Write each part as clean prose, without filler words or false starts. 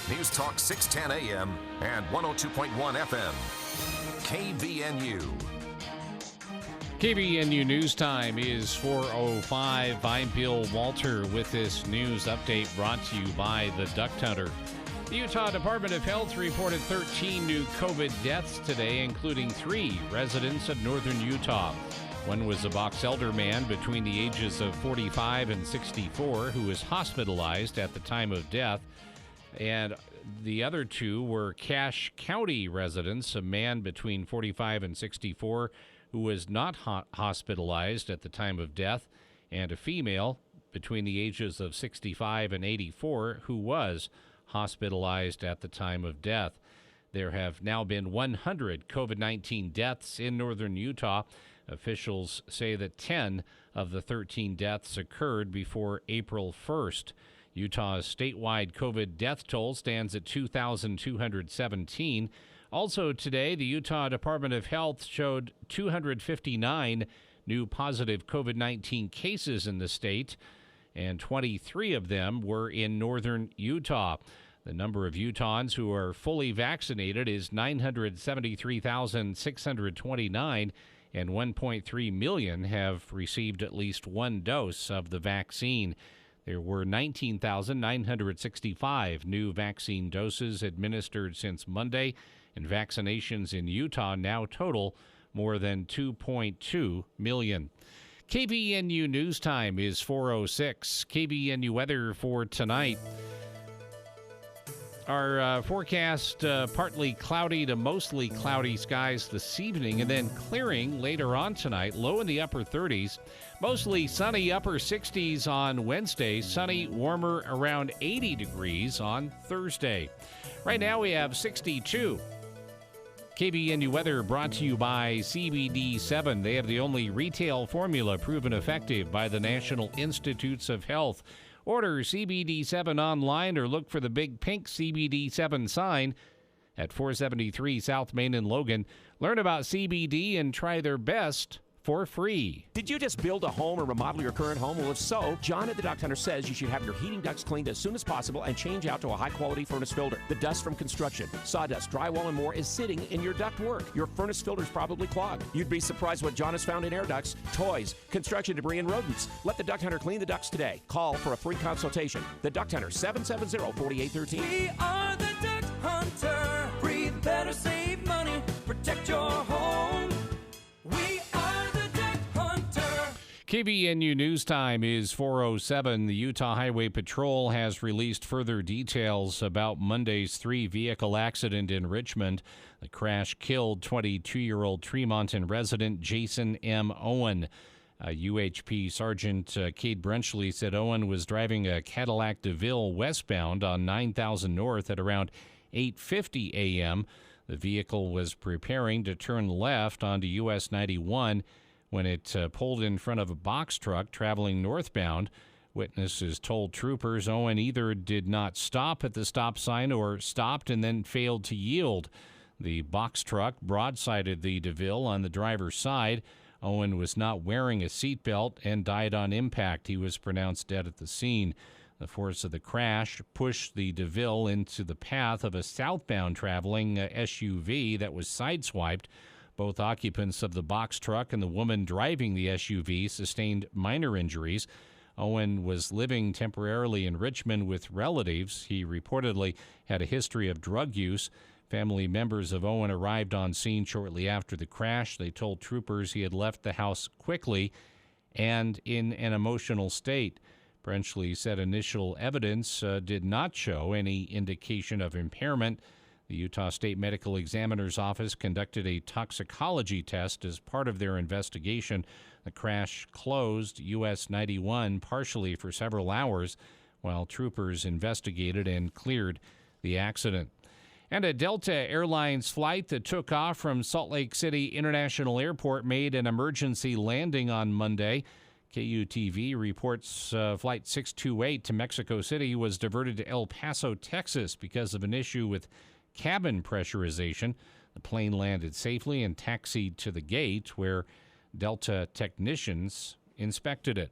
News Talk 610 AM and 102.1 FM. KVNU. KVNU News Time is 4:05. I'm Bill Walter with this news update brought to you by the Duck Hunter. The Utah Department of Health reported 13 new COVID deaths today, including 3 residents of northern Utah. One was a Box Elder man between the ages of 45 and 64 who was hospitalized at the time of death. And the other 2 were Cache County residents, a man between 45 and 64 who was not hospitalized at the time of death, and a female between the ages of 65 and 84 who was hospitalized at the time of death. There have now been 100 COVID-19 deaths in northern Utah. Officials say that 10 of the 13 deaths occurred before April 1st. Utah's statewide COVID death toll stands at 2,217. Also today, the Utah Department of Health showed 259 new positive COVID-19 cases in the state, and 23 of them were in northern Utah. The number of Utahns who are fully vaccinated is 973,629, and 1.3 million have received at least one dose of the vaccine. There were 19,965 new vaccine doses administered since Monday, and vaccinations in Utah now total more than 2.2 million. KVNU News Time is 4:06. KVNU weather for tonight. Our forecast, partly cloudy to mostly cloudy skies this evening, and then clearing later on tonight, low in the upper 30s. Mostly sunny, upper 60s on Wednesday. Sunny, warmer, around 80 degrees on Thursday. Right now we have 62. KVNU weather brought to you by CBD7. They have the only retail formula proven effective by the National Institutes of Health. Order CBD7 online or look for the big pink CBD7 sign at 473 South Main in Logan. Learn about CBD and try their best for free. Did you just build a home or remodel your current home? Well, if so, John at the Duct Hunter says you should have your heating ducts cleaned as soon as possible and change out to a high-quality furnace filter. The dust from construction, sawdust, drywall, and more is sitting in your duct work. Your furnace filter's probably clogged. You'd be surprised what John has found in air ducts, toys, construction debris, and rodents. Let the Duct Hunter clean the ducts today. Call for a free consultation. The Duct Hunter, 770-4813. We are the Duct Hunter. Breathe better, save money, protect your home. We are the Duct Hunter. KVNU News Time is 4:07. The Utah Highway Patrol has released further details about Monday's 3-vehicle accident in Richmond. The crash killed 22-year-old Tremonton resident Jason M. Owen. UHP Sergeant Cade Brunchley said Owen was driving a Cadillac DeVille westbound on 9000 North at around 8:50 a.m. The vehicle was preparing to turn left onto US 91 when it pulled in front of a box truck traveling northbound. Witnesses told troopers Owen either did not stop at the stop sign or stopped and then failed to yield. The box truck broadsided the DeVille on the driver's side. Owen was not wearing a seatbelt and died on impact. He was pronounced dead at the scene. The force of the crash pushed the DeVille into the path of a southbound traveling SUV that was sideswiped. Both occupants of the box truck and the woman driving the SUV sustained minor injuries. Owen was living temporarily in Richmond with relatives. He reportedly had a history of drug use. Family members of Owen arrived on scene shortly after the crash. They told troopers he had left the house quickly and in an emotional state. Brunchley said initial evidence did not show any indication of impairment. The Utah State Medical Examiner's Office conducted a toxicology test as part of their investigation. The crash closed US 91 partially for several hours while troopers investigated and cleared the accident. And a Delta Airlines flight that took off from Salt Lake City International Airport made an emergency landing on Monday. KUTV reports Flight 628 to Mexico City was diverted to El Paso, Texas because of an issue with cabin pressurization. The plane landed safely and taxied to the gate where Delta technicians inspected it.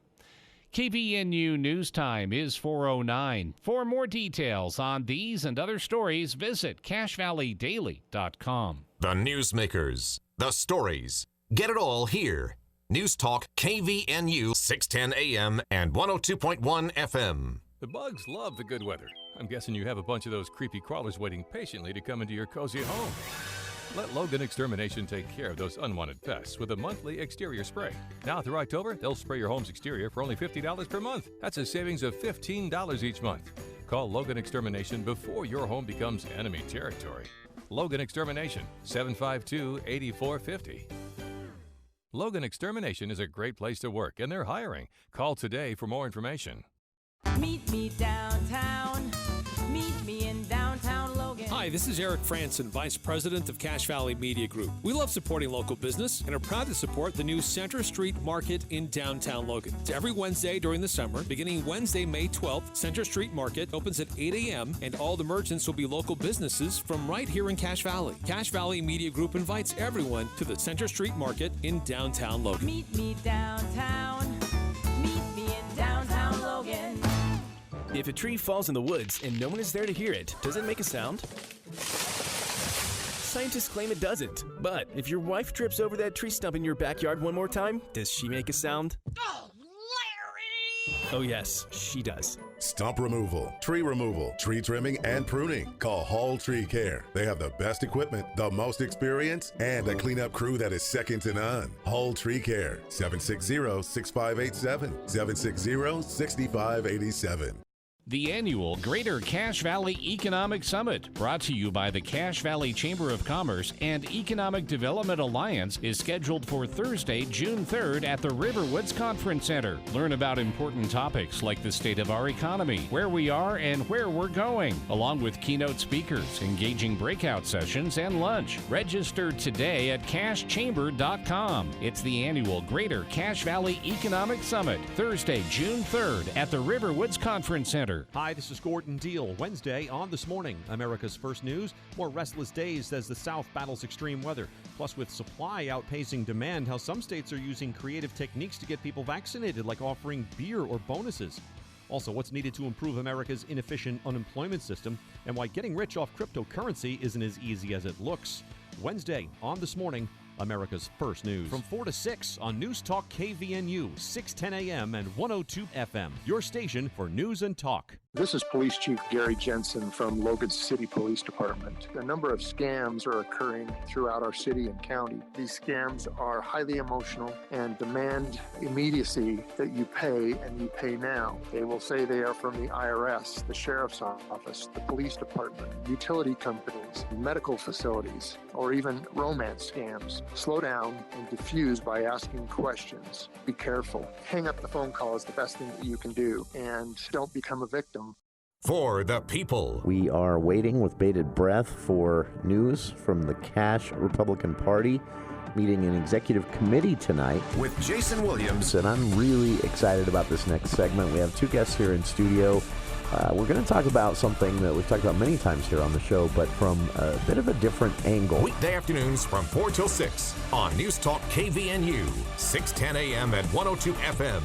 KVNU News Time is 4:09. For more details on these and other stories, visit CashValleyDaily.com. The Newsmakers, the stories. Get it all here. News Talk KVNU 610 AM and 102.1 FM. The bugs love the good weather. I'm guessing you have a bunch of those creepy crawlers waiting patiently to come into your cozy home. Let Logan Extermination take care of those unwanted pests with a monthly exterior spray. Now through October, they'll spray your home's exterior for only $50 per month. That's a savings of $15 each month. Call Logan Extermination before your home becomes enemy territory. Logan Extermination, 752-8450. Logan Extermination is a great place to work, and they're hiring. Call today for more information. Meet me downtown. Meet me in downtown Logan. Hi, this is Eric Franson, Vice President of Cache Valley Media Group. We love supporting local business and are proud to support the new Center Street Market in downtown Logan. It's every Wednesday during the summer. Beginning Wednesday, May 12th, Center Street Market opens at 8 a.m. and all the merchants will be local businesses from right here in Cache Valley. Cache Valley Media Group invites everyone to the Center Street Market in downtown Logan. Meet me downtown. Meet me in downtown Logan. If a tree falls in the woods and no one is there to hear it, does it make a sound? Scientists claim it doesn't. But if your wife trips over that tree stump in your backyard one more time, does she make a sound? Oh, Larry! Oh yes, she does. Stump removal, tree trimming, and pruning. Call Hall Tree Care. They have the best equipment, the most experience, and a cleanup crew that is second to none. Hall Tree Care, 760-6587, 760-6587. The annual Greater Cache Valley Economic Summit, brought to you by the Cache Valley Chamber of Commerce and Economic Development Alliance, is scheduled for Thursday, June 3rd at the Riverwoods Conference Center. Learn about important topics like the state of our economy, where we are and where we're going, along with keynote speakers, engaging breakout sessions, and lunch. Register today at cashchamber.com. It's the annual Greater Cache Valley Economic Summit, Thursday, June 3rd at the Riverwoods Conference Center. Hi, this is Gordon Deal. Wednesday on This Morning, America's First News. More restless days as the South battles extreme weather. Plus, with supply outpacing demand, how some states are using creative techniques to get people vaccinated, like offering beer or bonuses. Also, what's needed to improve America's inefficient unemployment system, and why getting rich off cryptocurrency isn't as easy as it looks. Wednesday on This Morning, America's First News. From 4 to 6 on News Talk KVNU, 610 AM and 102 FM. Your station for news and talk. This is Police Chief Gary Jensen from Logan City Police Department. A number of scams are occurring throughout our city and county. These scams are highly emotional and demand immediacy that you pay, and you pay now. They will say they are from the IRS, the Sheriff's Office, the Police Department, utility companies, medical facilities, or even romance scams. Slow down and diffuse by asking questions. Be careful. Hang up the phone call is the best thing that you can do, and don't become a victim. For the people. We are waiting with bated breath for news from the Cache Republican Party meeting an executive committee tonight. With Jason Williams. And I'm really excited about this next segment. We have two guests here in studio. We're going to talk about something that we've talked about many times here on the show, but from a bit of a different angle. Weekday afternoons from 4 till 6 on News Talk KVNU, 610 AM and 102 FM.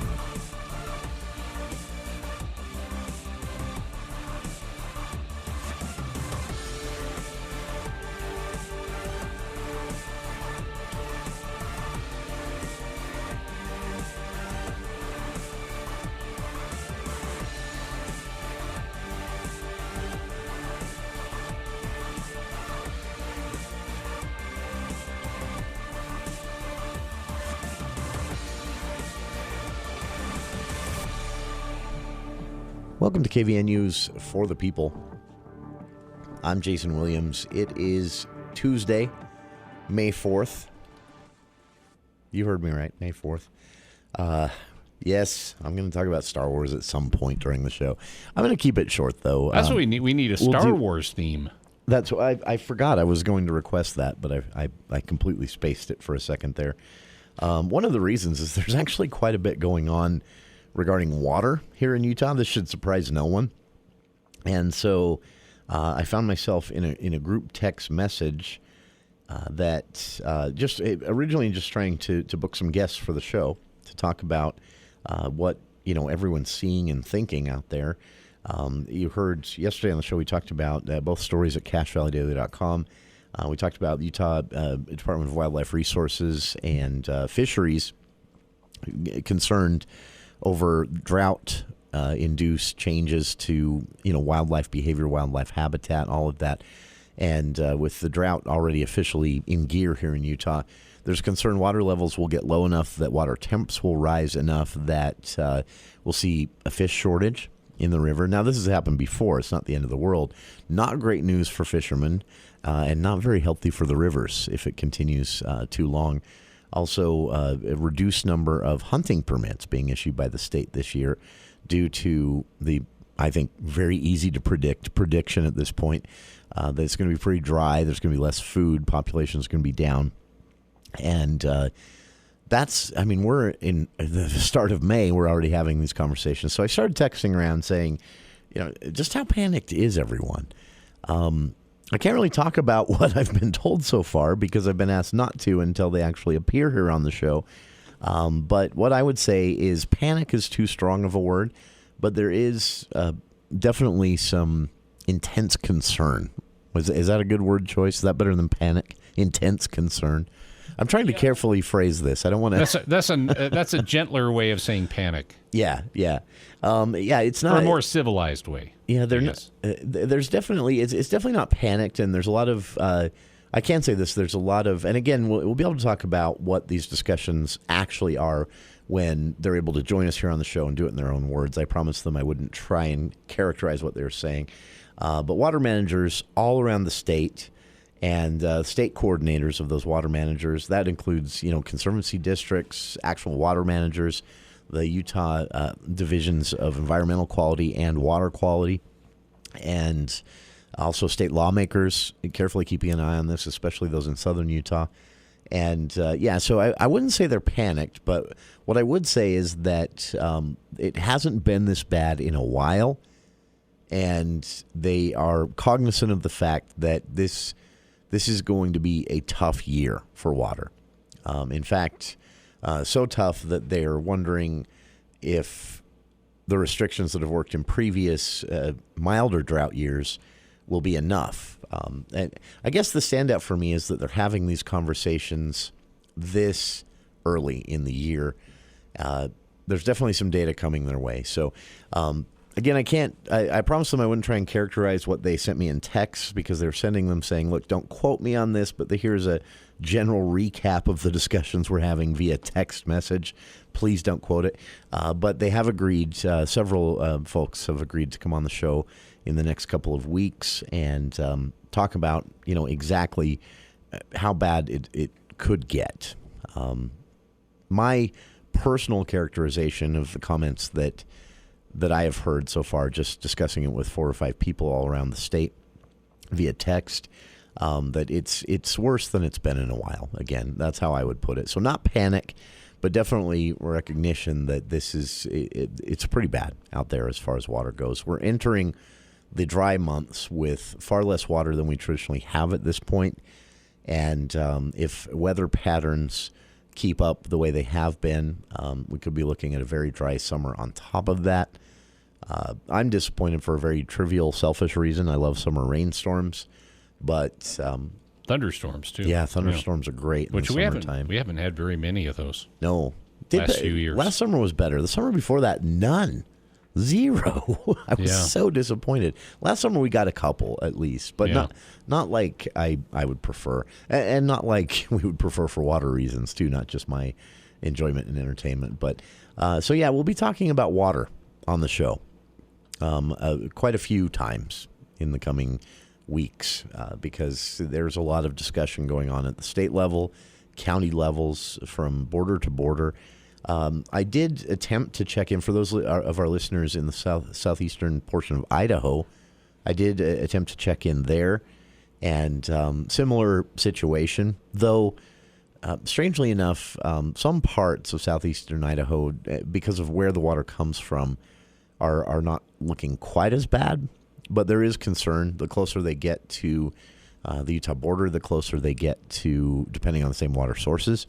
Welcome to KVNU's For the People. I'm Jason Williams. It is Tuesday, May 4th. You heard me right, May 4th. Yes, I'm going to talk about Star Wars at some point during the show. I'm going to keep it short, though. That's what we need. We need a Star Wars theme. That's what I forgot I was going to request that, but I completely spaced it for a second there. One of the reasons is there's actually quite a bit going on regarding water here in Utah. This should surprise no one. And so I found myself in a group text message that originally just trying to book some guests for the show to talk about what everyone's seeing and thinking out there. You heard yesterday on the show, we talked about both stories at CashValleyDaily.com. We talked about Utah Department of Wildlife Resources and Fisheries concerned over drought-induced changes to, wildlife behavior, wildlife habitat, all of that. And with the drought already officially in gear here in Utah, there's concern water levels will get low enough that water temps will rise enough that we'll see a fish shortage in the river. Now, this has happened before. It's not the end of the world. Not great news for fishermen and not very healthy for the rivers if it continues too long. Also, a reduced number of hunting permits being issued by the state this year due to the, I think, very easy to prediction at this point that it's going to be pretty dry. There's going to be less food. Population is going to be down. And we're in the start of May. We're already having these conversations. So I started texting around saying, just how panicked is everyone? I can't really talk about what I've been told so far because I've been asked not to until they actually appear here on the show. But what I would say is panic is too strong of a word, but there is definitely some intense concern. Is that a good word choice? Is that better than panic? Intense concern. I'm trying to carefully phrase this. I don't want to. That's a gentler way of saying panic. Yeah. It's not or a more civilized way. Yeah, there's definitely it's definitely not panicked, and there's a lot of. I can say this. There's a lot of, and again, we'll be able to talk about what these discussions actually are when they're able to join us here on the show and do it in their own words. I promised them I wouldn't try and characterize what they were saying, but water managers all around the state. And state coordinators of those water managers, that includes, conservancy districts, actual water managers, the Utah divisions of environmental quality and water quality, and also state lawmakers, carefully keeping an eye on this, especially those in southern Utah. And, so I wouldn't say they're panicked, but what I would say is that it hasn't been this bad in a while, and they are cognizant of the fact that this is going to be a tough year for water. In fact, so tough that they're wondering if the restrictions that have worked in previous milder drought years will be enough. And I guess the standout for me is that they're having these conversations this early in the year. There's definitely some data coming their way. So, again, I promised them I wouldn't try and characterize what they sent me in text because they're sending them saying, look, don't quote me on this, but here's a general recap of the discussions we're having via text message. Please don't quote it. But they have agreed, several folks have agreed to come on the show in the next couple of weeks and talk about, exactly how bad it could get. My personal characterization of the comments that I have heard so far, just discussing it with 4 or 5 people all around the state via text, that it's worse than it's been in a while. Again, that's how I would put it. So not panic, but definitely recognition that it's pretty bad out there as far as water goes. We're entering the dry months with far less water than we traditionally have at this point. And if weather patterns keep up the way they have been, we could be looking at a very dry summer on top of that. I'm disappointed for a very trivial, selfish reason. I love summer rainstorms, but thunderstorms too. Yeah, thunderstorms are great. Which in the summertime. we haven't had very many of those. No, last few years. Last summer was better. The summer before that, none. Zero. I was so disappointed. Last summer we got a couple at least, but not like I would prefer, and not like we would prefer for water reasons too, not just my enjoyment and entertainment. But we'll be talking about water on the show quite a few times in the coming weeks because there's a lot of discussion going on at the state level, county levels, from border to border. I did attempt to check in for those of our listeners in the southeastern portion of Idaho. I did attempt to check in there, and similar situation, though strangely enough, some parts of southeastern Idaho, because of where the water comes from, are not looking quite as bad, but there is concern. The closer they get to the Utah border, the closer they get to, depending on the same water sources.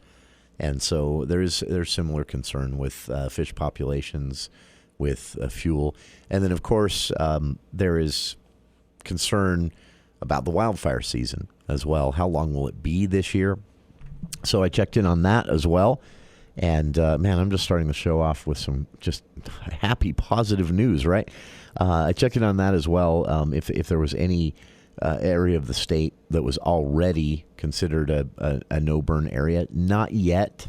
And so there's similar concern with fish populations, with fuel. And then, of course, there is concern about the wildfire season as well. How long will it be this year? So I checked in on that as well. And, man, I'm just starting the show off with some just happy, positive news, right? I checked in on that as well. If there was any area of the state that was already considered a no-burn area. Not yet,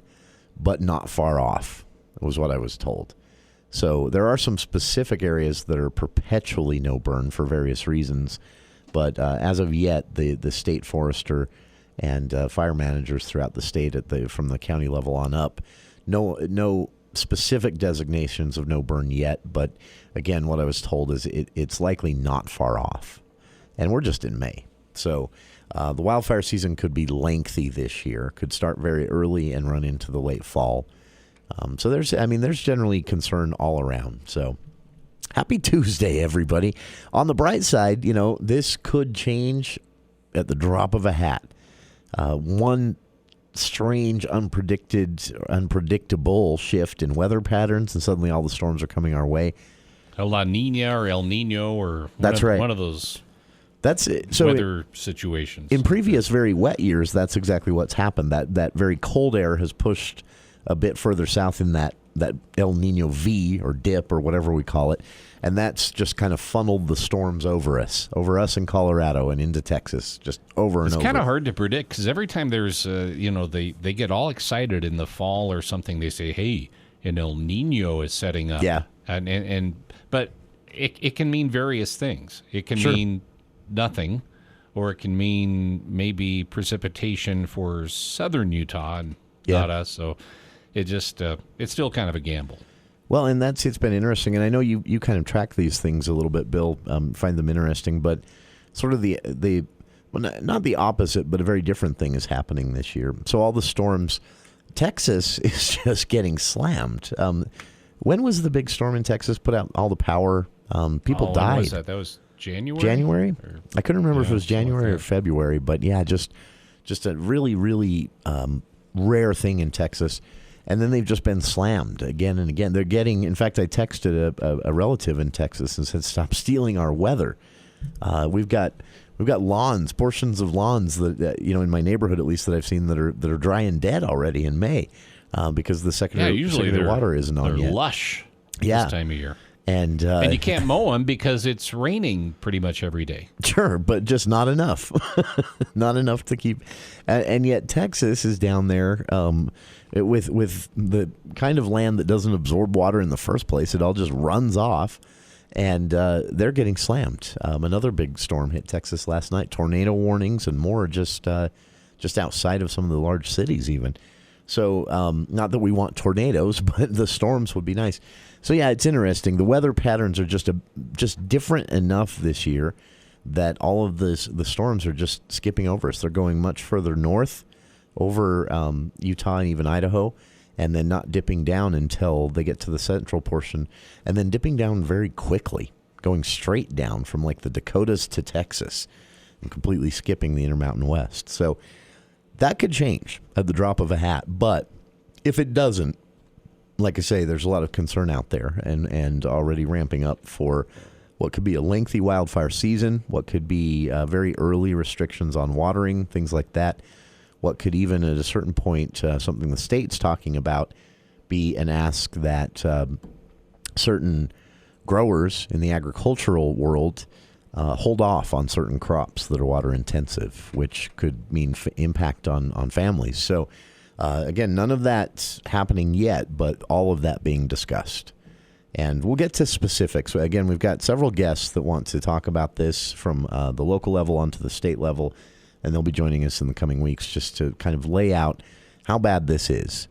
but not far off, was what I was told. So there are some specific areas that are perpetually no-burn for various reasons. But as of yet, the state forester and fire managers throughout the state from the county level on up, no specific designations of no burn yet. But again, what I was told is it's likely not far off. And we're just in May. So the wildfire season could be lengthy this year, could start very early and run into the late fall. So there's generally concern all around. So happy Tuesday, everybody. On the bright side, this could change at the drop of a hat. One strange, unpredictable shift in weather patterns, and suddenly all the storms are coming our way. A La Nina or El Nino or one of those That's it. So weather situations. In previous very wet years, that's exactly what's happened. That very cold air has pushed a bit further south in that El Nino V or dip or whatever we call it, and that's just kind of funneled the storms over us in Colorado and into Texas, just over and over. It's kind of hard to predict because every time there's, they get all excited in the fall or something. They say, hey, an El Nino is setting up. Yeah. But it can mean various things. It can mean nothing, or it can mean maybe precipitation for southern Utah and not us. So it just it's still kind of a gamble. Well, and it's been interesting, and I know you kind of track these things a little bit, Bill. Find them interesting, but sort of not the opposite, but a very different thing is happening this year. So all the storms, Texas is just getting slammed. When was the big storm in Texas put out all the power? People died. When was that? That was January? January? I couldn't remember if it was January or February, but yeah, just a really, really rare thing in Texas. And then they've just been slammed again and again. They're getting, in fact, I texted a relative in Texas and said, stop stealing our weather. We've got lawns, portions of lawns that in my neighborhood at least that I've seen that are dry and dead already in May because the secondary water isn't on yet. They're lush this time of year. And you can't mow them because it's raining pretty much every day. Sure, but just not enough. Not enough to keep. And yet Texas is down there with the kind of land that doesn't absorb water in the first place. It all just runs off, and they're getting slammed. Another big storm hit Texas last night. Tornado warnings and more just outside of some of the large cities even. So not that we want tornadoes, but the storms would be nice. So, yeah, it's interesting. The weather patterns are just different enough this year that all of the storms are just skipping over us. They're going much further north over Utah and even Idaho, and then not dipping down until they get to the central portion, and then dipping down very quickly, going straight down from like the Dakotas to Texas and completely skipping the Intermountain West. So that could change at the drop of a hat. But if it doesn't, like I say, there's a lot of concern out there and already ramping up for what could be a lengthy wildfire season, what could be very early restrictions on watering, things like that. What could even at a certain point, something the state's talking about, be an ask that certain growers in the agricultural world hold off on certain crops that are water intensive, which could mean impact on families. So again, none of that's happening yet, but all of that being discussed. And we'll get to specifics. Again, we've got several guests that want to talk about this from the local level onto the state level, and they'll be joining us in the coming weeks just to kind of lay out how bad this is.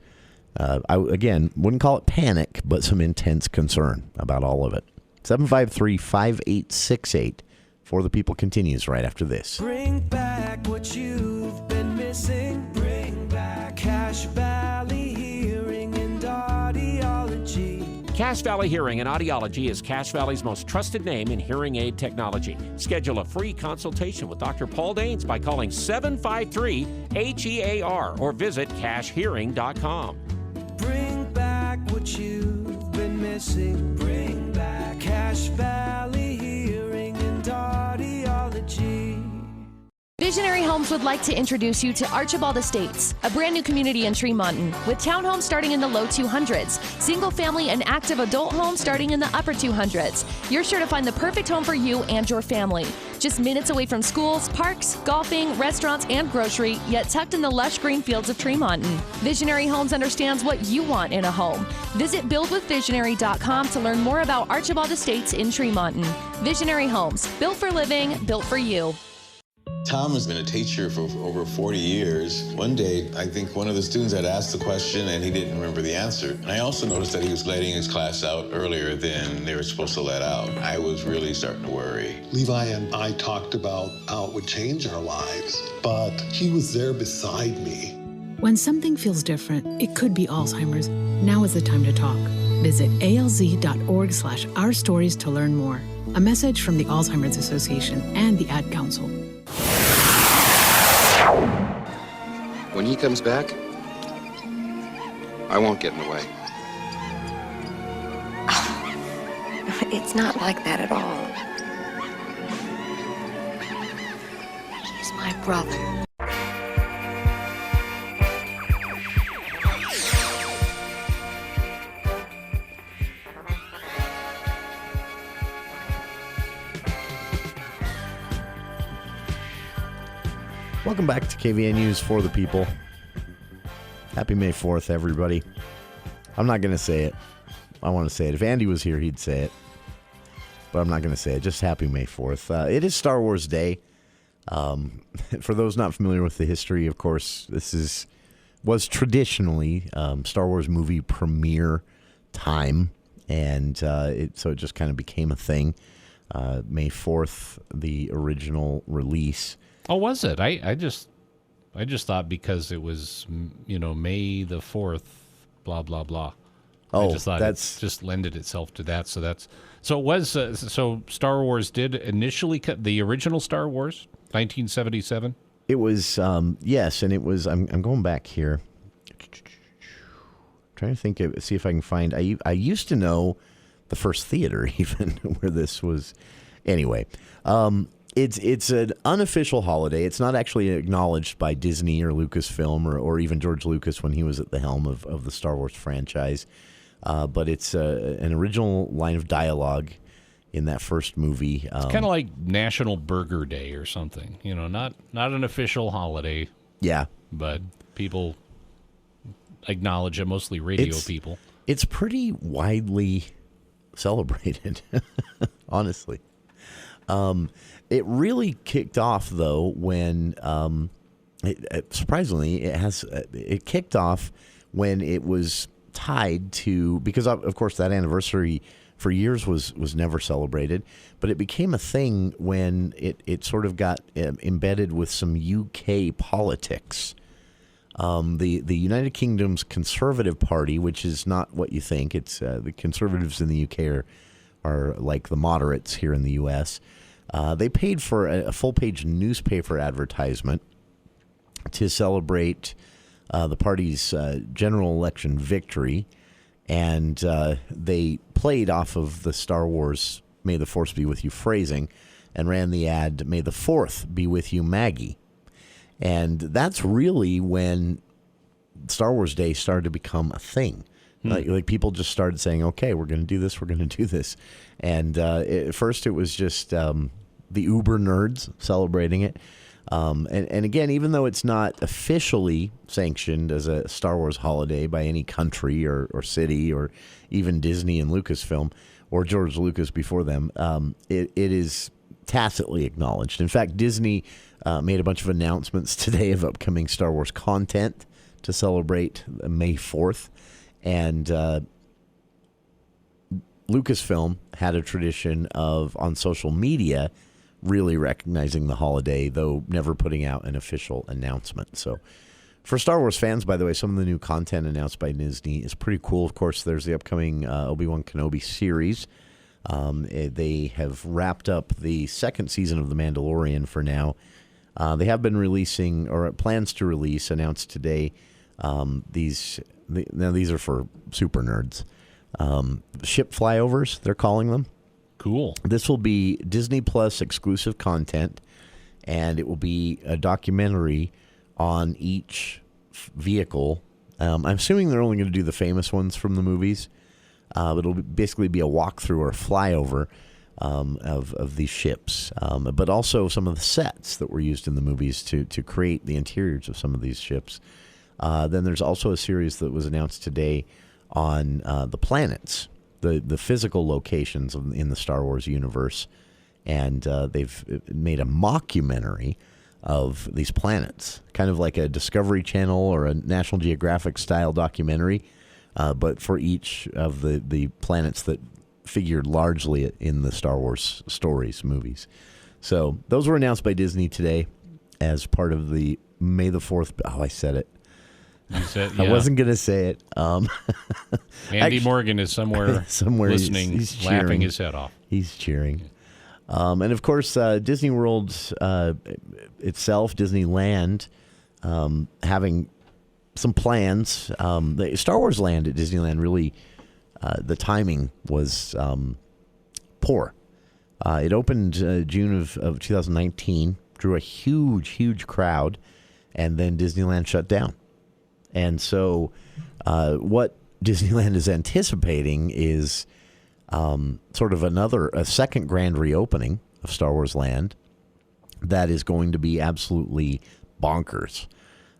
I, again, wouldn't call it panic, but some intense concern about all of it. 753-5868 For the People continues right after this. Bring back what you've been missing. Bring back Cache Valley Hearing and Audiology. Cache Valley Hearing and Audiology is Cache Valley's most trusted name in hearing aid technology. Schedule a free consultation with Dr. Paul Danes by calling 753-HEAR or visit cachehearing.com. Bring back what you've been missing. Bring back Cache Valley Hearing and Audiology. Visionary Homes would like to introduce you to Archibald Estates, a brand new community in Tremonton, with townhomes starting in the low 200s, single family and active adult homes starting in the upper 200s. You're sure to find the perfect home for you and your family. Just minutes away from schools, parks, golfing, restaurants, and grocery, yet tucked in the lush green fields of Tremonton. Visionary Homes understands what you want in a home. Visit buildwithvisionary.com to learn more about Archibald Estates in Tremonton. Visionary Homes, built for living, built for you. Tom has been a teacher for over 40 years. One day, I think one of the students had asked the question and he didn't remember the answer. And I also noticed that he was letting his class out earlier than they were supposed to let out. I was really starting to worry. Levi and I talked about how it would change our lives, but he was there beside me. When something feels different, it could be Alzheimer's. Now is the time to talk. Visit alz.org/ourstories to learn more. A message from the Alzheimer's Association and the Ad Council. When he comes back, I won't get in the way. It's not like that at all. He's my brother. Welcome back to KVN News for the People. Happy May 4th, everybody. I'm not going to say it. I want to say it. If Andy was here, he'd say it. But I'm not going to say it. Just happy May 4th. It is Star Wars Day. For those not familiar with the history, of course, this was traditionally Star Wars movie premiere time. And so it just kind of became a thing. May 4th, the original release. Oh, was it? I just thought because it was, May the 4th, blah, blah, blah. Oh, I just thought it just lended itself to that. So it was, so Star Wars did initially cut the original Star Wars, 1977? It was, yes, and it was, I'm going back here. Trying to think, see if I can find, I used to know the first theater even where this was. Anyway, It's an unofficial holiday. It's not actually acknowledged by Disney or Lucasfilm or even George Lucas when he was at the helm of the Star Wars franchise. But it's an original line of dialogue in that first movie. It's kind of like National Burger Day or something. Not an official holiday. Yeah. But people acknowledge it, mostly radio people. It's pretty widely celebrated, honestly. It really kicked off, though, when surprisingly it kicked off when it was tied to, because of course that anniversary for years was never celebrated, but it became a thing when it sort of got embedded with some UK politics. The United Kingdom's Conservative Party, which is not what you think, it's the Conservatives in the UK are like the moderates here in the U.S. They paid for a full-page newspaper advertisement to celebrate the party's general election victory, and they played off of the Star Wars "May the Force be with you" phrasing and ran the ad "May the 4th be with you, Maggie." And that's really when Star Wars Day started to become a thing. Like people just started saying, okay, we're going to do this, we're going to do this. And at first it was just the uber nerds celebrating it. And again, even though it's not officially sanctioned as a Star Wars holiday by any country or city or even Disney and Lucasfilm or George Lucas before them, it is tacitly acknowledged. In fact, Disney made a bunch of announcements today of upcoming Star Wars content to celebrate May 4th. And Lucasfilm had a tradition of, on social media, really recognizing the holiday, though never putting out an official announcement. So For Star Wars fans, by the way, some of the new content announced by Disney is pretty cool. Of course, there's the upcoming Obi-Wan Kenobi series. They have wrapped up the second season of The Mandalorian for now. They have been releasing, or plans to release, announced today, these are for super nerds. Ship flyovers, they're calling them. Cool. This will be Disney Plus exclusive content, and it will be a documentary on each vehicle. I'm assuming they're only going to do the famous ones from the movies. But it'll basically be a walkthrough or a flyover of these ships, but also some of the sets that were used in the movies to create the interiors of some of these ships. Then there's also a series that was announced today on the planets, the physical locations in the Star Wars universe, and they've made a mockumentary of these planets, kind of like a Discovery Channel or a National Geographic style documentary, but for each of the planets that figured largely in the Star Wars stories, movies. So those were announced by Disney today as part of the May the 4th. Oh, I said it. You said, yeah. I wasn't going to say it. Andy Morgan is somewhere listening, he's laughing cheering. his head off. He's cheering. And, of course, Disney World itself, Disneyland, having some plans. The Star Wars Land at Disneyland really, the timing was poor. It opened June of 2019, drew a huge crowd, and then Disneyland shut down. And so what Disneyland is anticipating is sort of a second grand reopening of Star Wars Land that is going to be absolutely bonkers.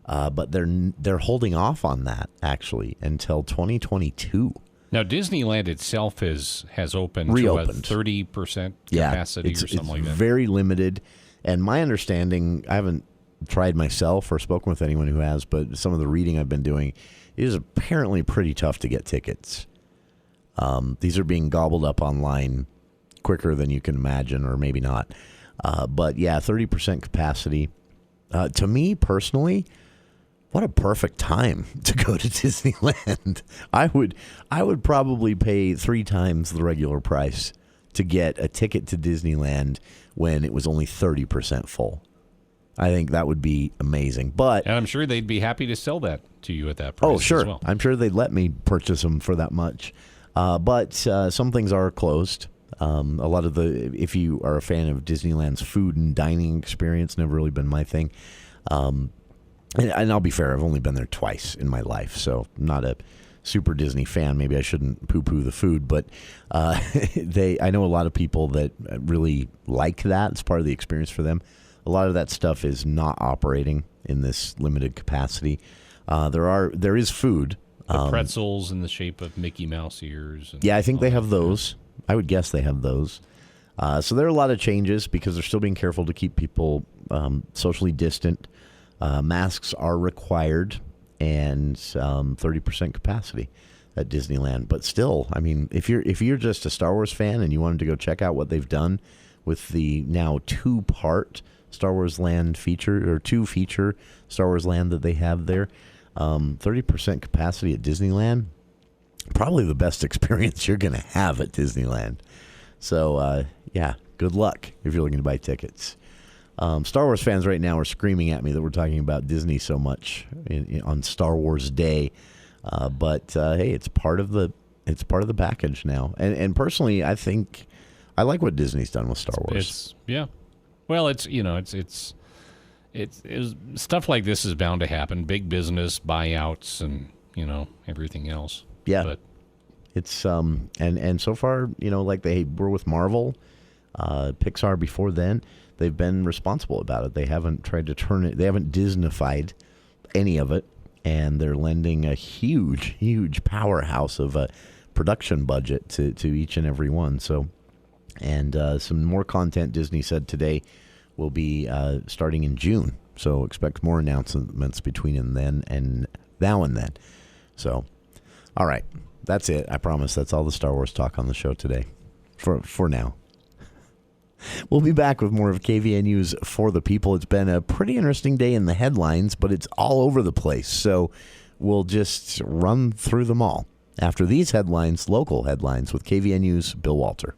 But they're holding off on that, actually, until 2022. Now, Disneyland itself has opened Reopened. to a 30% capacity or something like that. It's very limited. And my understanding, I haven't tried myself or spoken with anyone who has, but some of the reading I've been doing, it is apparently pretty tough to get tickets. These are being gobbled up online quicker than you can imagine, or maybe not. But yeah, 30% capacity. To me personally, what a perfect time to go to Disneyland. I would probably pay 3 times the regular price to get a ticket to Disneyland when it was only 30% full. I think that would be amazing. And I'm sure they'd be happy to sell that to you at that price. Oh, sure. As well. I'm sure they'd let me purchase them for that much. But some things are closed. A lot of if you are a fan of Disneyland's food and dining experience, never really been my thing. And I'll be fair, I've only been there twice in my life, so I'm not a super Disney fan. Maybe I shouldn't poo-poo the food, but I know a lot of people that really like that. It's part of the experience for them. A lot of that stuff is not operating in this limited capacity. There is food. The pretzels in the shape of Mickey Mouse ears. Yeah, I think they have those. I would guess they have those. So there are a lot of changes because they're still being careful to keep people socially distant. Masks are required, and 30% capacity at Disneyland. But still, I mean, if you're just a Star Wars fan and you wanted to go check out what they've done with the now 2-part Star Wars Land feature, or 2-feature Star Wars Land that they have there, 30% capacity at Disneyland, probably the best experience you're going to have at Disneyland. So, yeah, good luck if you're looking to buy tickets. Star Wars fans right now are screaming at me that we're talking about Disney so much on Star Wars Day, but hey, it's part of the package now. And personally, I think I like what Disney's done with Star Wars. Well, it's stuff like this is bound to happen. Big business buyouts and everything else. Yeah, but it's and so far, like they were with Marvel, Pixar before then. They've been responsible about it. They haven't tried to turn it. They haven't Disneyfied any of it, and they're lending a huge powerhouse of a production budget to each and every one. So, and some more content Disney said today will be starting in June. So expect more announcements between then and now and then. So, all right, that's it. I promise that's all the Star Wars talk on the show today, for now. We'll be back with more of KVNU's For the People. It's been a pretty interesting day in the headlines, but it's all over the place. So we'll just run through them all. After these headlines, local headlines with KVNU's Bill Walter.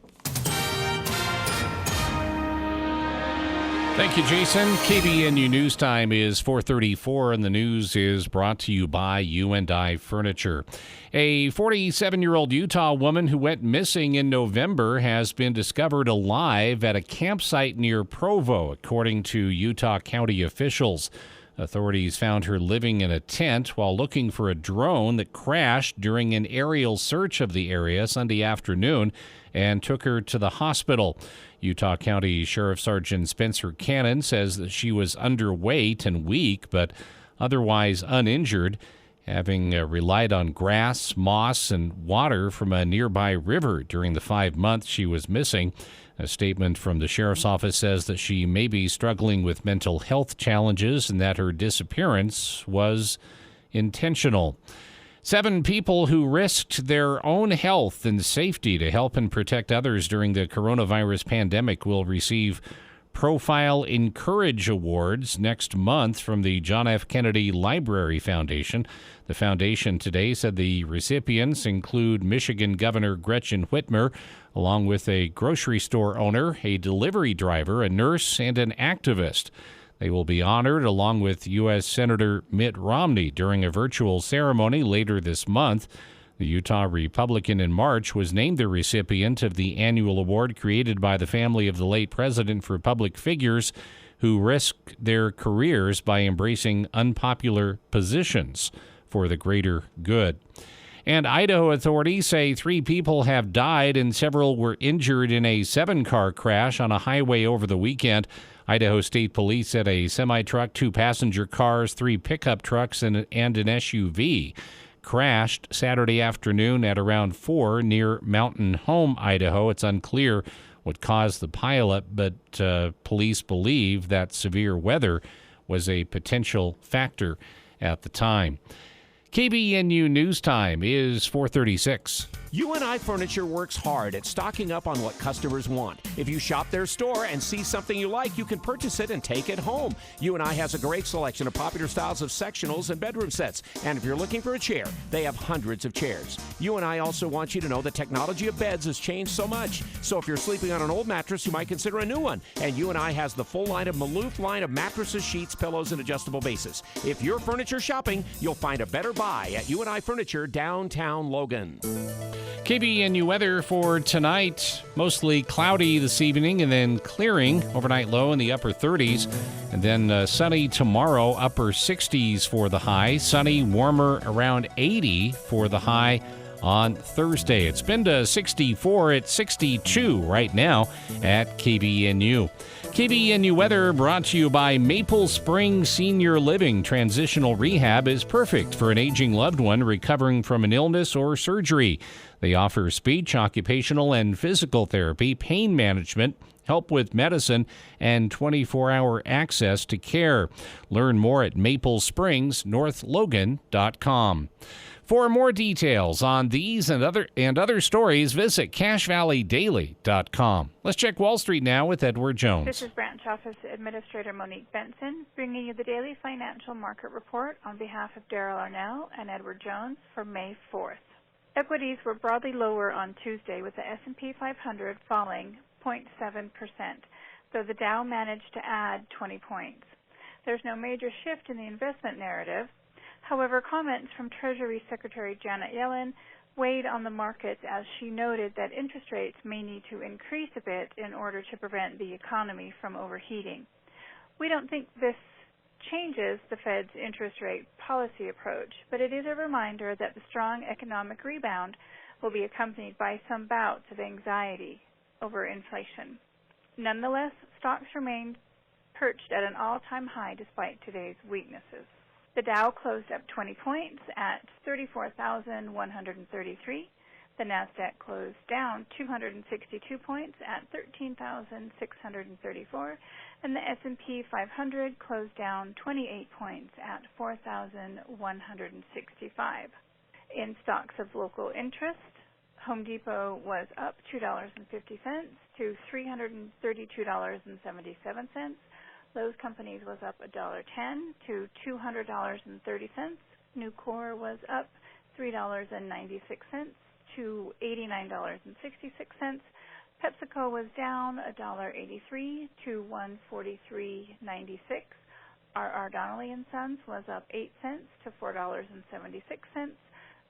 Thank you, Jason. KVNU News Time is 4:34, and the news is brought to you by U&I Furniture. A 47-year-old Utah woman who went missing in November has been discovered alive at a campsite near Provo, according to Utah County officials. Authorities found her living in a tent while looking for a drone that crashed during an aerial search of the area Sunday afternoon and took her to the hospital. Utah County Sheriff Sergeant Spencer Cannon says that she was underweight and weak, but otherwise uninjured, having relied on grass, moss, and water from a nearby river during the 5 months she was missing. A statement from the sheriff's office says that she may be struggling with mental health challenges and that her disappearance was intentional. 7 people who risked their own health and safety to help and protect others during the coronavirus pandemic will receive Profile Encourage Awards next month from the John F. Kennedy Library Foundation. The foundation today said the recipients include Michigan Governor Gretchen Whitmer, along with a grocery store owner, a delivery driver, a nurse, and an activist. They will be honored along with U.S. Senator Mitt Romney during a virtual ceremony later this month. The Utah Republican in March was named the recipient of the annual award created by the family of the late president for public figures who risked their careers by embracing unpopular positions for the greater good. And Idaho authorities say 3 people have died and several were injured in a 7-car crash on a highway over the weekend. Idaho State Police said a semi-truck, 2 passenger cars, 3 pickup trucks, and an SUV crashed Saturday afternoon at around 4 near Mountain Home, Idaho. It's unclear what caused the pileup, but police believe that severe weather was a potential factor at the time. KVNU News Time is 4:36. U&I Furniture works hard at stocking up on what customers want. If you shop their store and see something you like, you can purchase it and take it home. U&I has a great selection of popular styles of sectionals and bedroom sets. And if you're looking for a chair, they have hundreds of chairs. U&I also wants you to know the technology of beds has changed so much. So if you're sleeping on an old mattress, you might consider a new one. And U&I has the full line of Maloof line of mattresses, sheets, pillows, and adjustable bases. If you're furniture shopping, you'll find a better buy at U&I Furniture, downtown Logan. KVNU weather for tonight, mostly cloudy this evening and then clearing, overnight low in the upper 30s, and then sunny tomorrow, upper 60s for the high, sunny, warmer around 80 for the high on Thursday. It's been to 64, it's 62 right now at KVNU. KVNU weather brought to you by Maple Spring Senior Living. Transitional rehab is perfect for an aging loved one recovering from an illness or surgery. They offer speech, occupational, and physical therapy, pain management, help with medicine, and 24-hour access to care. Learn more at maplespringsnorthlogan.com. For more details on these and other stories, visit CashValleyDaily.com. Let's check Wall Street now with Edward Jones. This is Branch Office Administrator Monique Benson, bringing you the daily financial market report on behalf of Daryl Arnell and Edward Jones for May 4th. Equities were broadly lower on Tuesday, with the S&P 500 falling 0.7%, though the Dow managed to add 20 points. There's no major shift in the investment narrative. However, comments from Treasury Secretary Janet Yellen weighed on the markets as she noted that interest rates may need to increase a bit in order to prevent the economy from overheating. We don't think this changes the Fed's interest rate policy approach, but it is a reminder that the strong economic rebound will be accompanied by some bouts of anxiety over inflation. Nonetheless, stocks remained perched at an all-time high despite today's weaknesses. The Dow closed up 20 points at 34,133. The Nasdaq closed down 262 points at 13,634, and the S&P 500 closed down 28 points at 4,165. In stocks of local interest, Home Depot was up $2.50 to $332.77. Lowe's Companies was up $1.10 to $200.30. Nucor was up $3.96 to $89.66. PepsiCo was down $1.83 to $143.96. R.R. Donnelly & Sons was up 8 cents to $4.76.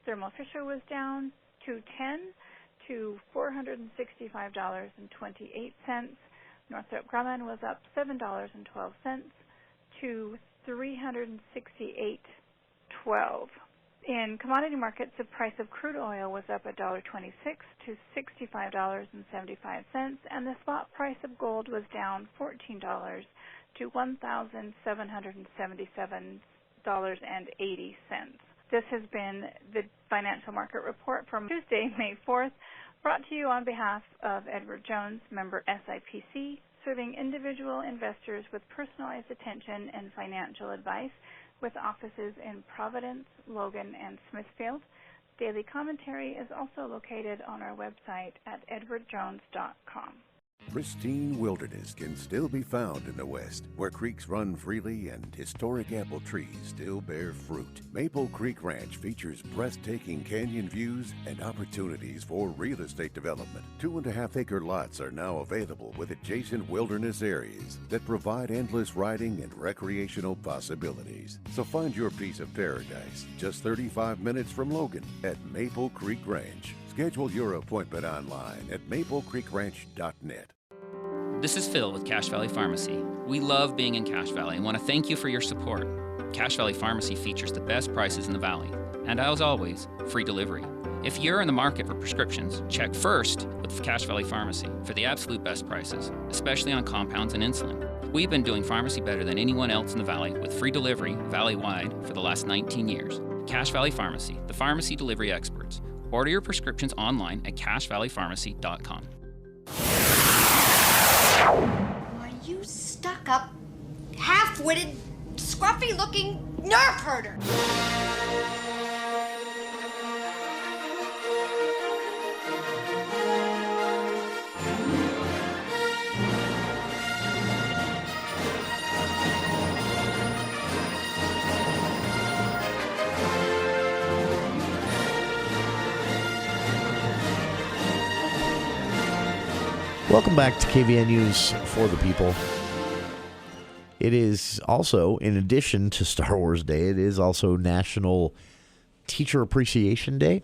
Thermo Fisher was down $2.10 to $465.28. Northrop Grumman was up $7.12 to $368.12. In commodity markets, the price of crude oil was up $1.26 to $65.75, and the spot price of gold was down $14 to $1,777.80. This has been the Financial Market Report from Tuesday, May 4th, brought to you on behalf of Edward Jones, member SIPC, serving individual investors with personalized attention and financial advice, with offices in Providence, Logan, and Smithfield. Daily commentary is also located on our website at edwardjones.com. Pristine wilderness can still be found in the West, where creeks run freely and historic apple trees still bear fruit. Maple Creek Ranch features breathtaking canyon views and opportunities for real estate development. 2.5-acre lots are now available with adjacent wilderness areas that provide endless riding and recreational possibilities. So find your piece of paradise just 35 minutes from Logan at Maple Creek Ranch. Schedule your appointment online at maplecreekranch.net. This is Phil with Cache Valley Pharmacy. We love being in Cache Valley and want to thank you for your support. Cache Valley Pharmacy features the best prices in the valley, and as always, free delivery. If you're in the market for prescriptions, check first with Cache Valley Pharmacy for the absolute best prices, especially on compounds and insulin. We've been doing pharmacy better than anyone else in the valley with free delivery valley-wide for the last 19 years. Cache Valley Pharmacy, the pharmacy delivery experts. Order your prescriptions online at cachevalleypharmacy.com. Are you stuck-up, half-witted, scruffy-looking nerve herder? Welcome back to KVN News for the People. It is also, in addition to Star Wars Day, it is also National Teacher Appreciation Day,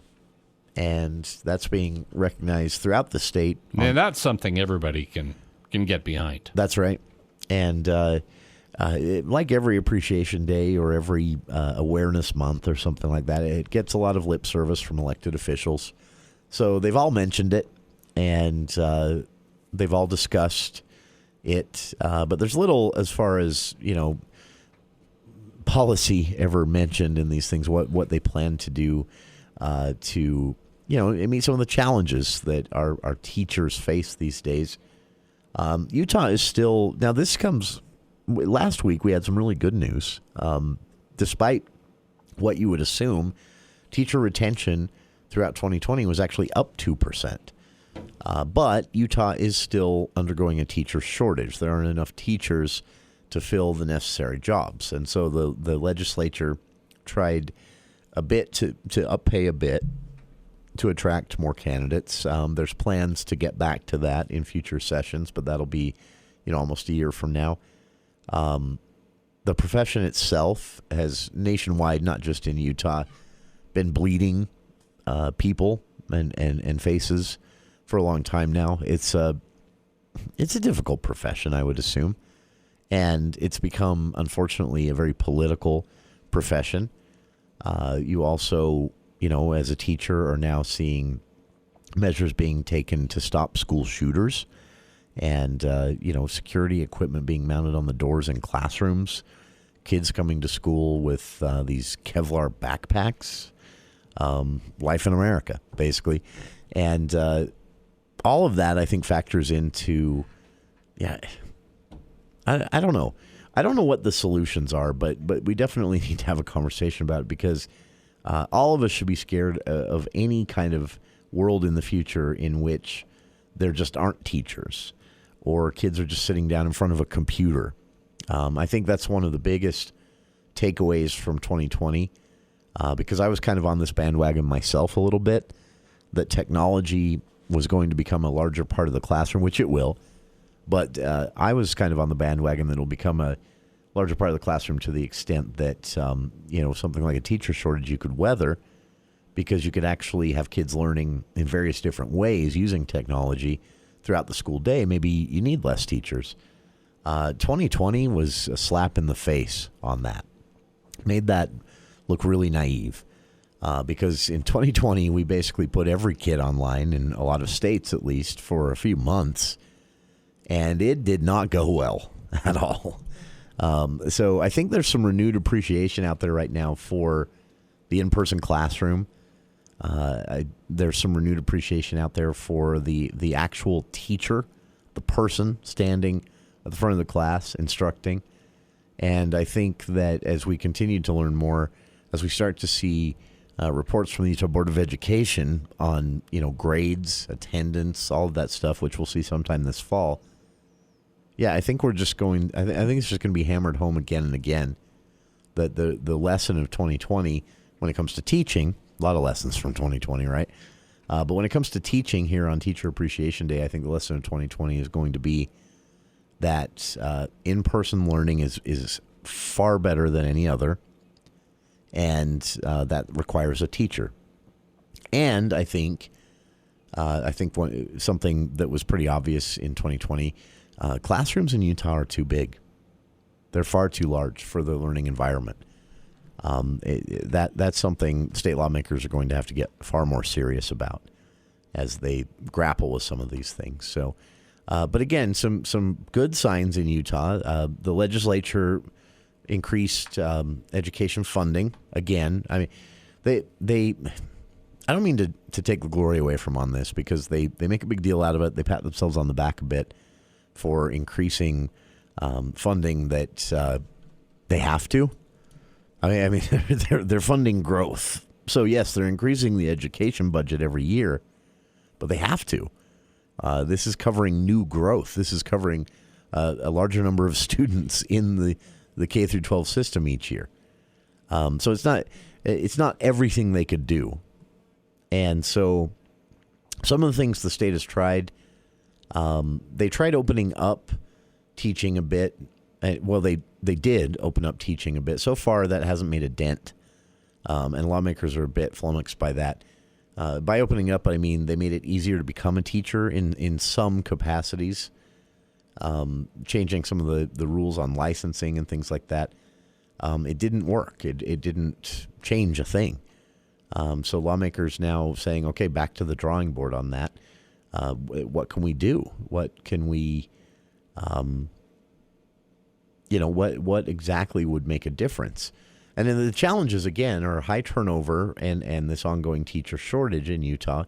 and that's being recognized throughout the state. And that's something everybody can get behind. That's right. And like every Appreciation Day or every Awareness Month or something like that, it gets a lot of lip service from elected officials. So they've all mentioned it, and they've all discussed it, but there's little as far as, policy ever mentioned in these things, what they plan to do to, meet some of the challenges that our teachers face these days. Utah is still, now this comes, last week we had some really good news. Despite what you would assume, teacher retention throughout 2020 was actually up 2%. But Utah is still undergoing a teacher shortage. There aren't enough teachers to fill the necessary jobs. And so the legislature tried a bit to uppay a bit to attract more candidates. There's plans to get back to that in future sessions, but that'll be, almost a year from now. The profession itself has nationwide, not just in Utah, been bleeding people and faces for a long time now. It's a difficult profession, I would assume, and it's become, unfortunately, a very political profession. You also, as a teacher, are now seeing measures being taken to stop school shooters, and security equipment being mounted on the doors in classrooms. Kids coming to school with these Kevlar backpacks. Life in America, basically, and all of that, I think, factors into, I don't know. I don't know what the solutions are, but we definitely need to have a conversation about it, because all of us should be scared of any kind of world in the future in which there just aren't teachers or kids are just sitting down in front of a computer. I think that's one of the biggest takeaways from 2020 because I was kind of on this bandwagon myself a little bit, that technology was going to become a larger part of the classroom, which it will. But I was kind of on the bandwagon that it'll become a larger part of the classroom to the extent that, something like a teacher shortage you could weather, because you could actually have kids learning in various different ways using technology throughout the school day. Maybe you need less teachers. 2020 was a slap in the face on that. Made that look really naive. Because in 2020, we basically put every kid online, in a lot of states at least, for a few months. And it did not go well at all. So I think there's some renewed appreciation out there right now for the in-person classroom. There's some renewed appreciation out there for the actual teacher, the person standing at the front of the class instructing. And I think that as we continue to learn more, as we start to see reports from the Utah Board of Education on, grades, attendance, all of that stuff, which we'll see sometime this fall. Yeah, I think we're just going, I think it's just going to be hammered home again and again that the lesson of 2020 when it comes to teaching, a lot of lessons from 2020, right? But when it comes to teaching here on Teacher Appreciation Day, I think the lesson of 2020 is going to be that in-person learning is far better than any other. And that requires a teacher. And I think something that was pretty obvious in 2020, classrooms in Utah are too big. They're far too large for the learning environment. That's something state lawmakers are going to have to get far more serious about as they grapple with some of these things. So, but again, some good signs in Utah. The legislature increased education funding again. I mean, they I don't mean to take the glory away from on this, because they make a big deal out of it. They pat themselves on the back a bit for increasing funding that they have to. I mean they're funding growth. So yes, they're increasing the education budget every year, but they have to. This is covering new growth. This is covering a larger number of students in the K through 12 system each year. So it's not everything they could do. And so some of the things the state has tried, they tried opening up teaching a bit. Well, they did open up teaching a bit. So far, that hasn't made a dent. And lawmakers are a bit flummoxed by that. By opening up, I mean they made it easier to become a teacher in some capacities. Changing some of the rules on licensing and things like that. It didn't work. It didn't change a thing. So lawmakers now saying, okay, back to the drawing board on that. What can we do? What can we, what exactly would make a difference? And then the challenges, again, are high turnover and this ongoing teacher shortage in Utah.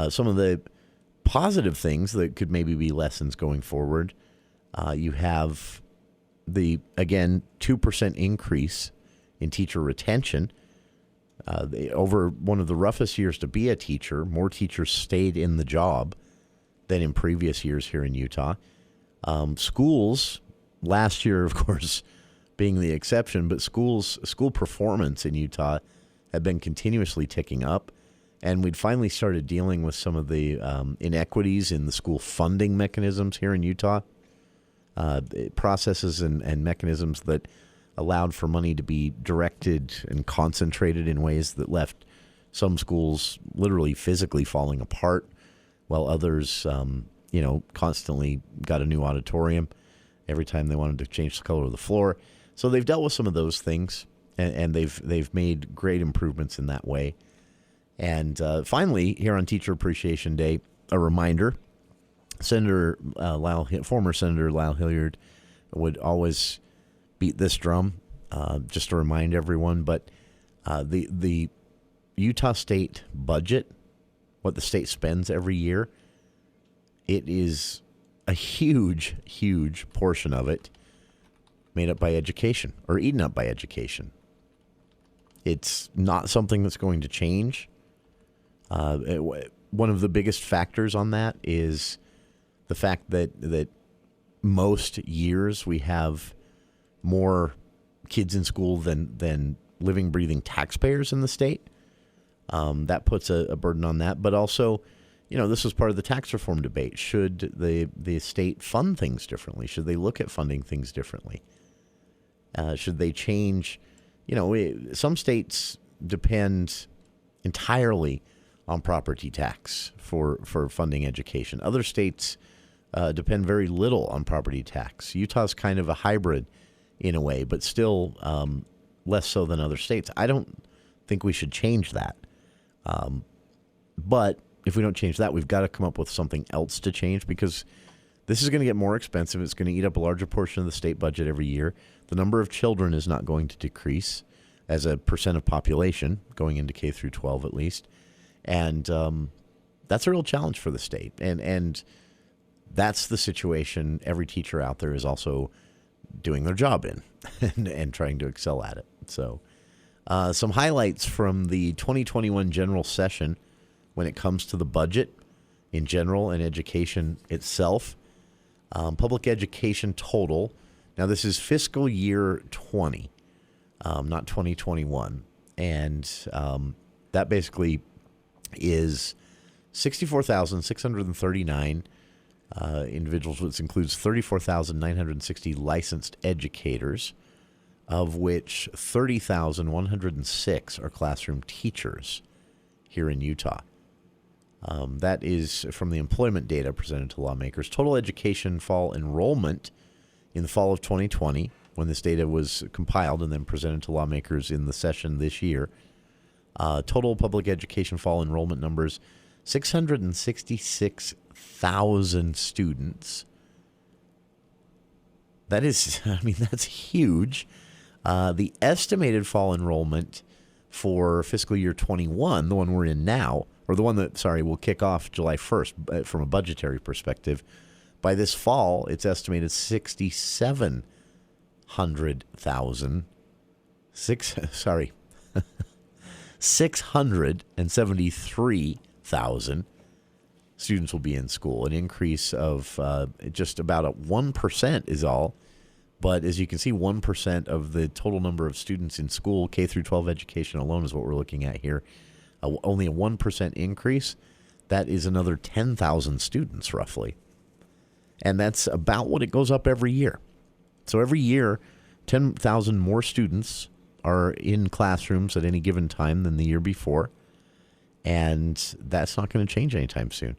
Some of the positive things that could maybe be lessons going forward. You have the, again, 2% increase in teacher retention. Over one of the roughest years to be a teacher, more teachers stayed in the job than in previous years here in Utah. Schools, last year, of course, being the exception, but school performance in Utah had been continuously ticking up. And we'd finally started dealing with some of the inequities in the school funding mechanisms here in Utah, processes and mechanisms that allowed for money to be directed and concentrated in ways that left some schools literally physically falling apart, while others, constantly got a new auditorium every time they wanted to change the color of the floor. So they've dealt with some of those things, and they've made great improvements in that way. And finally, here on Teacher Appreciation Day, a reminder: former Senator Lyle Hilliard would always beat this drum, just to remind everyone. But the Utah state budget, what the state spends every year, it is a huge, huge portion of it made up by education, or eaten up by education. It's not something that's going to change. one of the biggest factors on that is the fact that most years we have more kids in school than living, breathing taxpayers in the state. That puts a burden on that. But also, this was part of the tax reform debate. Should the state fund things differently? Should they look at funding things differently? Should they change? Some states depend entirely on property tax for funding education. Other states depend very little on property tax. Utah's kind of a hybrid in a way, but still less so than other states. I don't think we should change that. But if we don't change that, we've got to come up with something else to change, because this is going to get more expensive. It's going to eat up a larger portion of the state budget every year. The number of children is not going to decrease as a percent of population going into K through 12 at least. And that's a real challenge for the state. And that's the situation every teacher out there is also doing their job in and trying to excel at it. So some highlights from the 2021 general session when it comes to the budget in general and education itself. Public education total. Now, this is fiscal year 20, not 2021. And that basically is 64,639 individuals, which includes 34,960 licensed educators, of which 30,106 are classroom teachers here in Utah. That is from the employment data presented to lawmakers. Total education fall enrollment in the fall of 2020, when this data was compiled and then presented to lawmakers in the session this year. Total public education fall enrollment numbers, 666,000 students. That is, that's huge. The estimated fall enrollment for fiscal year 21, the one we're in now, or the one that, will kick off July 1st from a budgetary perspective, by this fall, it's estimated 673,000 students will be in school, an increase of just about 1% is all. But as you can see, 1% of the total number of students in school, K through 12 education alone is what we're looking at here. Only a 1% increase. That is another 10,000 students roughly. And that's about what it goes up every year. So every year, 10,000 more students are in classrooms at any given time than the year before. And that's not going to change anytime soon.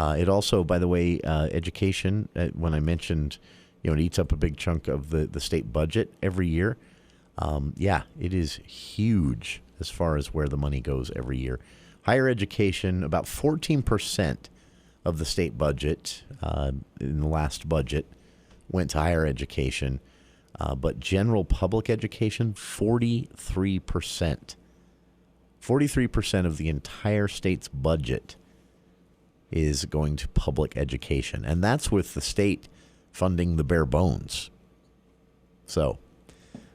It also, by the way, education, when I mentioned, it eats up a big chunk of the state budget every year. It is huge as far as where the money goes every year. Higher education, about 14% of the state budget in the last budget went to higher education. But general public education, 43%. 43% of the entire state's budget is going to public education. And that's with the state funding the bare bones. So,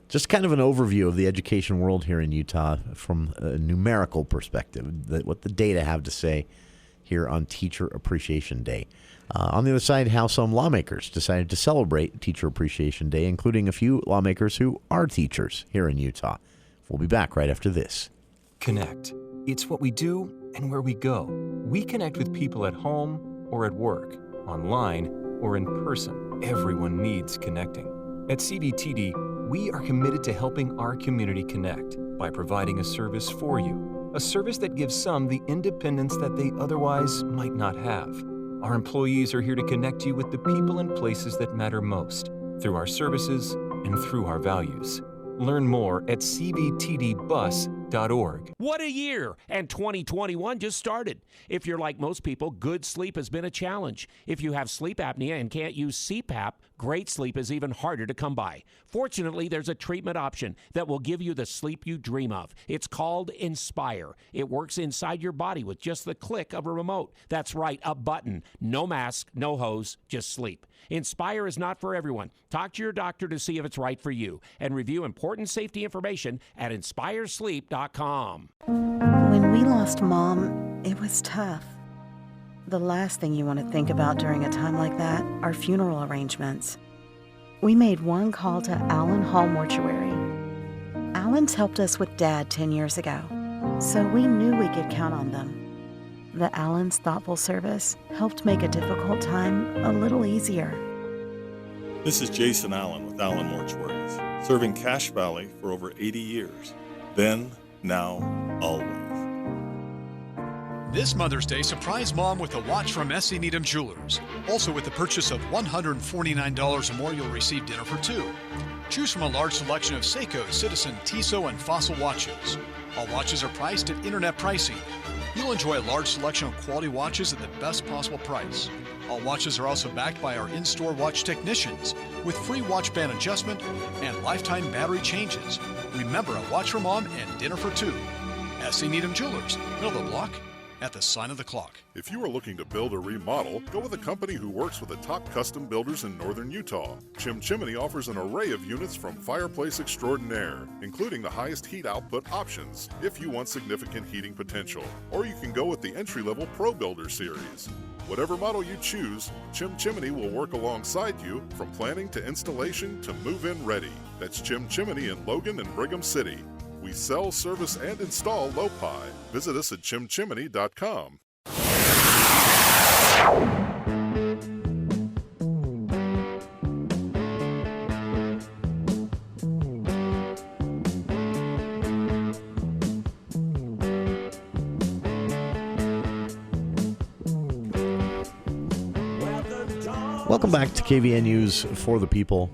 just kind of an overview of the education world here in Utah from a numerical perspective, what the data have to say here on Teacher Appreciation Day. On the other side, how some lawmakers decided to celebrate Teacher Appreciation Day, including a few lawmakers who are teachers here in Utah. We'll be back right after this. Connect. It's what we do and where we go. We connect with people at home or at work, online or in person. Everyone needs connecting. At CBTD, we are committed to helping our community connect by providing a service for you, a service that gives some the independence that they otherwise might not have. Our employees are here to connect you with the people and places that matter most through our services and through our values. Learn more at cbtdbus.org. What a year! And 2021 just started. If you're like most people, good sleep has been a challenge. If you have sleep apnea and can't use CPAP, great sleep is even harder to come by. Fortunately, there's a treatment option that will give you the sleep you dream of. It's called Inspire. It works inside your body with just the click of a remote. That's right, a button. No mask, no hose, just sleep. Inspire is not for everyone. Talk to your doctor to see if it's right for you and review important safety information at inspiresleep.com. When we lost Mom, it was tough. The last thing you want to think about during a time like that are funeral arrangements. We made one call to Allen Hall Mortuary. Allen's helped us with Dad 10 years ago, so we knew we could count on them. The Allen's thoughtful service helped make a difficult time a little easier. This is Jason Allen with Allen Mortuaries, serving Cache Valley for over 80 years. Then, now, always. This Mother's Day, surprise Mom with a watch from S.C. Needham Jewelers. Also, with the purchase of $149 or more, you'll receive dinner for two. Choose from a large selection of Seiko, Citizen, Tissot, and Fossil watches. All watches are priced at internet pricing. You'll enjoy a large selection of quality watches at the best possible price. All watches are also backed by our in-store watch technicians with free watch band adjustment and lifetime battery changes. Remember, a watch for Mom and dinner for two. S.C. Needham Jewelers, middle of the block, at the sign of the clock. If you are looking to build or remodel, go with a company who works with the top custom builders in northern Utah. Chim Chimney offers an array of units from fireplace extraordinaire, including the highest heat output options if you want significant heating potential. Or you can go with the entry-level Pro Builder series. Whatever model you choose, Chim Chimney will work alongside you from planning to installation to move-in ready. That's Chim Chimney in Logan and Brigham City. We sell, service, and install Lopi. Visit us at chimchimney.com. Welcome back to KVNU's For the People.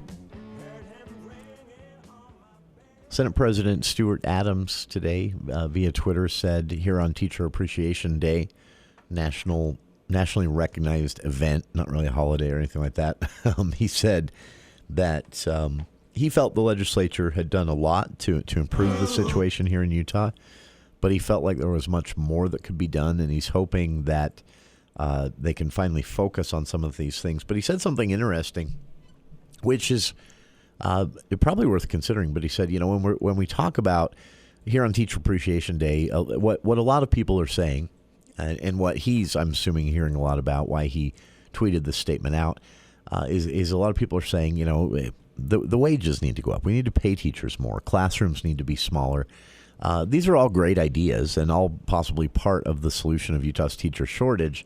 Senate President Stuart Adams today via Twitter said here on Teacher Appreciation Day, nationally recognized event, not really a holiday or anything like that. He said that he felt the legislature had done a lot to improve the situation here in Utah, but he felt like there was much more that could be done, and he's hoping that they can finally focus on some of these things. But he said something interesting, which is probably worth considering. But he said, you know, when we talk about here on Teacher Appreciation Day, what a lot of people are saying, and what I'm assuming, hearing a lot about, why he tweeted this statement out, is a lot of people are saying, you know, the wages need to go up. We need to pay teachers more. Classrooms need to be smaller. These are all great ideas and all possibly part of the solution of Utah's teacher shortage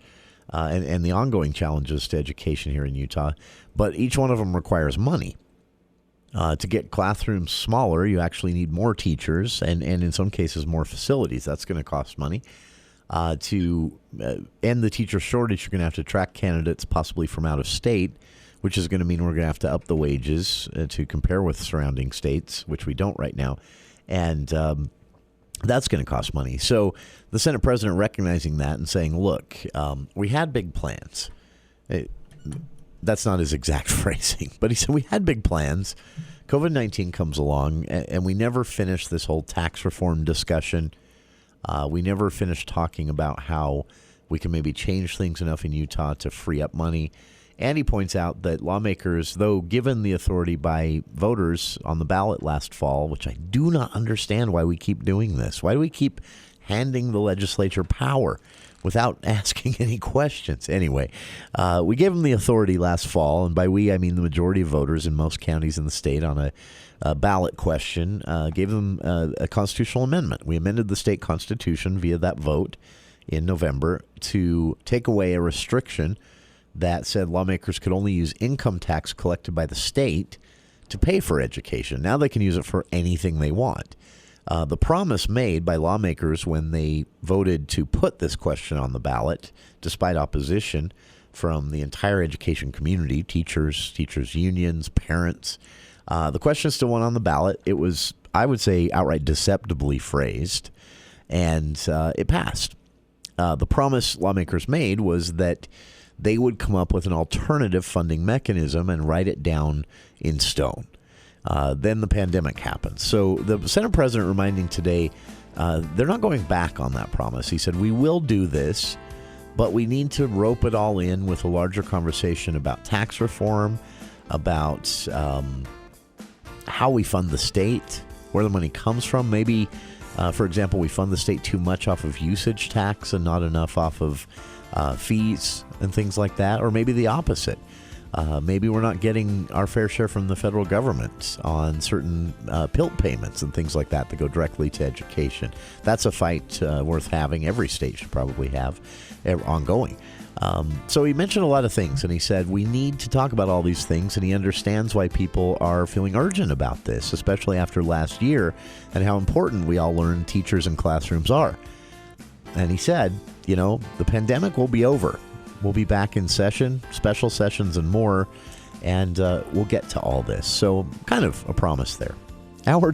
and the ongoing challenges to education here in Utah. But each one of them requires money. To get classrooms smaller, you actually need more teachers and in some cases more facilities. That's going to cost money. To end the teacher shortage, you're going to have to attract candidates possibly from out of state, which is going to mean we're going to have to up the wages to compare with surrounding states, which we don't right now. And that's going to cost money. So the Senate president recognizing that and saying, look, we had big plans. That's not his exact phrasing, but he said we had big plans. COVID-19 comes along, and we never finished this whole tax reform discussion. We never finished talking about how we can maybe change things enough in Utah to free up money. And he points out that lawmakers, though given the authority by voters on the ballot last fall, which I do not understand why we keep doing this. Why do we keep handing the legislature power without asking any questions? Anyway, we gave them the authority last fall, and by we, I mean the majority of voters in most counties in the state on a ballot question, gave them a constitutional amendment. We amended the state constitution via that vote in November to take away a restriction that said lawmakers could only use income tax collected by the state to pay for education. Now they can use it for anything they want. The promise made by lawmakers when they voted to put this question on the ballot, despite opposition from the entire education community, teachers unions, parents, the question still went on the ballot. It was, I would say, outright deceptively phrased, and it passed. The promise lawmakers made was that they would come up with an alternative funding mechanism and write it down in stone. Then the pandemic happened. So the Senate president reminding today, they're not going back on that promise. He said, we will do this, but we need to rope it all in with a larger conversation about tax reform, about how we fund the state, where the money comes from, maybe For example, we fund the state too much off of usage tax and not enough off of fees and things like that, or maybe the opposite. Maybe we're not getting our fair share from the federal government on certain PILT payments and things like that go directly to education. That's a fight worth having. Every state should probably have ongoing. So he mentioned a lot of things, and he said we need to talk about all these things, and he understands why people are feeling urgent about this, especially after last year and how important we all learned teachers and classrooms are. And he said, the pandemic will be over. We'll be back in session, special sessions and more, and we'll get to all this. So kind of a promise there. Hour